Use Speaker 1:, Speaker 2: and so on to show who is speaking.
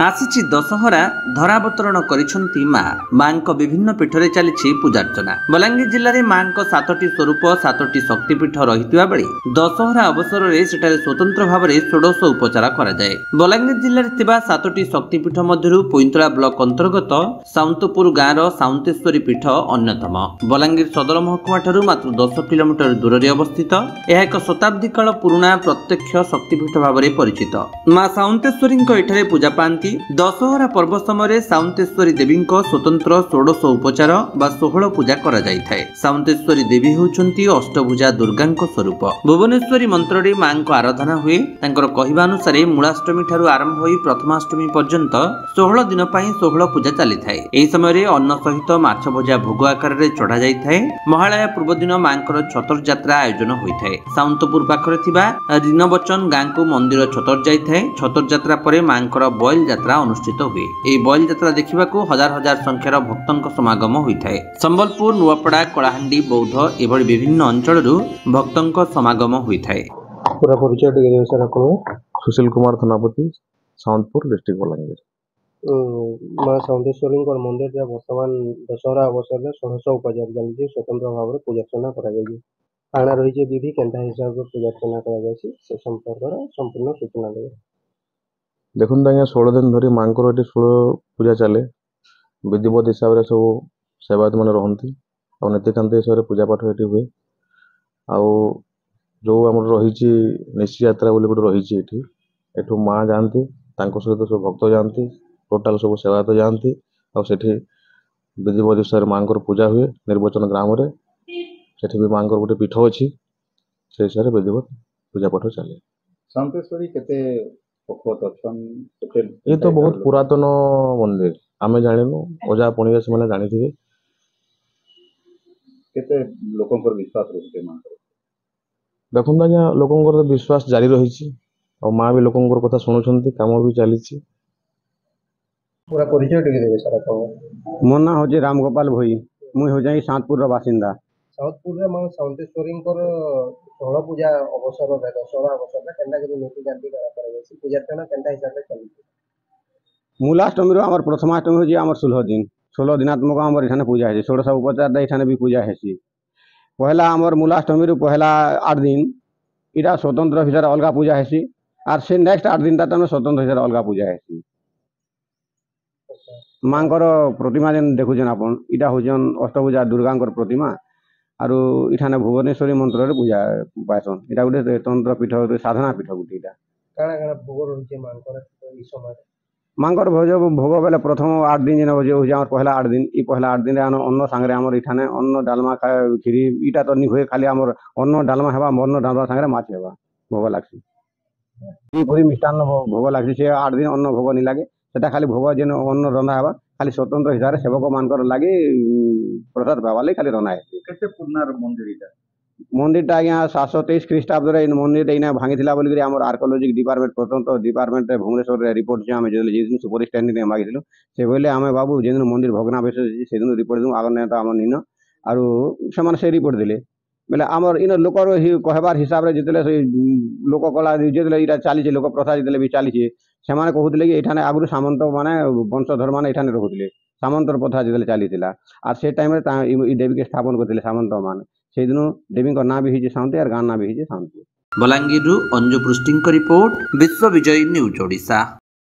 Speaker 1: आसीछि दशहरा धरावतरण करिसंती मां विभिन्न पीठरे चली पूजार्चना। बलांगीर जिले में मां 7टी स्वरूप 7टी शक्तिपीठ रही बेले दशहरा अवसर में सेठारे स्वतंत्र भाव में षोडश उपचार कराए। बलांगीर जिले में 7टी शक्तिपीठ मध्य पैंतला ब्लॉक अंतर्गत साउंतपुर गाँव साउंतेश्वरी पीठ अन्यतम। बलांगीर सदर महकुमा ठारू मात्र 10 किलोमीटर दूर में अवस्थित यह एक शताब्दी काल पुराना प्रत्यक्ष शक्तिपीठ भाव में परिचित। मां साउंतेश्वरी एठारे पूजा पाती। दशहरा पर्व समय साउंतेश्वरी देवी स्वतंत्र षोडश उपचार बा 16 पूजा करा जाय थाए। साउंतेश्वरी देवी होउछंती अष्टभुजा दुर्गा स्वरूप। भुवनेश्वरी मंत्ररे मां को आराधना हुए। तांकर कहिबा अनुसार मूलाष्टमी ठारू आरंभ होई प्रथमाष्टमी पर्यंत 16 दिन पई 16 पूजा चली थाए। एही समय अन्न सहित माछ भजा भोग आकार रे चढ़ा जाय थाए। महालया पूर्व दिन मांकर छतर यात्रा आयोजन होई थाए। साउंतपुर पाखरे थिबा रीनबचन गां को मंदिर छतर जाय थाए। छतर यात्रा परे मांकर बॉयल यात्रा अनुष्ठित हुए। एही बॉयल यात्रा देखिबाकू हजार हजार संख्यार भक्तों समागम होइथाए। संबलपुर नुआपड़ा कलाहांडी बौद्ध एभଳି विभिन्न अंचलरू भक्तों समागम होइथाए।
Speaker 2: पूरा परिचय टिके देबे सर आपन।
Speaker 3: सुशील कुमार थानापति साउंतपुर डिस्ट्रिक्ट बलांगीर।
Speaker 2: मां साउंतेश्वरी मंदिर रे वर्तमान दशहरा अवसर में षोडश उपचार चलछि। स्वतंत्र भाव में पूजार्चना करा जाय। काना रही विधि केनता हिसाब से पूजार्चना करा जाय से संपर्क संपूर्ण सूचना देबे।
Speaker 3: देखुन आज्ञा 16 दिन धरी मां को 16 पूजा चले। विधिवत हिसाब से सब सेवायत मैंने रहती और नीतिकांत हिसाब से पूजा पाठ ये हुए। जो आम रही निश्चय यात्रा गोटे रही एठू माँ जाती सहित सब भक्त जाती टोटाल सब सेवायत जाती आठी विधिवत हिसाब से मां पूजा हुए। निर्वचन ग्राम से भी मां गोटे पीठ अच्छी से हिसाब से विधिवत पूजा पाठ चले।
Speaker 4: साउंतेश्वरी केते
Speaker 3: ये तो बहुत पुरातन मंदिर आम जानू अजा पुणिया से मैंने जानी थे।
Speaker 4: केते लोकंकर विश्वास रहुचे मां
Speaker 3: देखो आज्ञा लोकंकर विश्वास जारी रही और माँ भी लोकंकर कथा शुणुंट कम भी चली।
Speaker 2: पूरा परिचय टिके देबे सर आपन।
Speaker 5: मोर ना होजे रामगोपाल भोई। मुई हो जाई सातपुर बासिंदा।
Speaker 2: साउथपुर रे मां साउंतेश्वरी 16 पूजा अवसर में दशहरा अवसर में केनता के नीति गांधी करा जाय। पूजार्चना केनता हिसाब से चलछि।
Speaker 5: मूलाष्टमी रो हमर प्रथमाष्टमी होजे हमर 16 दिनात्मक हमर इठाने पूजा है। 16 उपचार दे इठाने भी पूजा है। पहला हमर मूलाष्टमी रो पहला 8 दिन इटा स्वतंत्र हिसाब अलगा पूजा है और से नेक्स्ट 8 दिन ता स्वतंत्र हिसाब अलगा पूजा है। मांकर प्रतिमा जेन देखुछन आपन इटा होजन अष्टभुजा दुर्गा प्रतिमा आरु इठाने भुवनेश्वरी मंत्र रे पूजा पाइसन। इटा गोटे तंत्र पीठ साधना पीठ गोटे इटा
Speaker 2: काना भोग रहिছে मांकर ई समय
Speaker 5: मांकर भोग बेले प्रथम 8 दिन जेन होजे हमर पहला 8 दिन ई पहला 8 दिन रे अन्न संगे हमर इठाने अन्न डालमा खीरी इटा तो नि होय खाली हमर अन्न डालमा हेबा अन्न डालमा संगे माछ हेबा भोग लागसी। ई पूरी मिष्टान्न भोग लागसी से 8 दिन अन्न भोग नि लागे सेटा खाली भोग जेन अन्न रंधा हेबा खाली स्वतंत्र हिसाब से सेवक मानकर लागे प्रसाद पावा ले खाली रंधा है।
Speaker 4: केते पुरना मंदिर इटा
Speaker 5: मंदिर आज्ञा 723 ख्रीष्टाब्द रे मंदिर इना भांगी बोलिक आम आर्कोलॉजी डिपार्टमेंट स्वतंत्र डिपार्टमेंट भुवनेश्वर रिपोर्ट से आम जो सुपरिटेडेंट मागिलु से बोले आम बाबू जिन मंदिर भग्नावशेष से दिन रिपोर्ट दूँ आगे तो आम निन आर से रिपोर्ट देले बोले आमर इन लोकर कहबार हिसाब से जिते लोक कला जो यहाँ चली लोक प्रथा जिते भी चली से कहते कि ये आगुरी सामंत माने वंशधर मैंने ये रोकते सामंतर प्रथा जिते चली और से टाइम देवी के स्थापन करते सामंत मान से दिन देवी ना भी साउंत और गाँ ना भी साउंत।
Speaker 1: बलांगीर अंजु पृष्टि रिपोर्ट विश्व विजय न्यूज ओडिशा।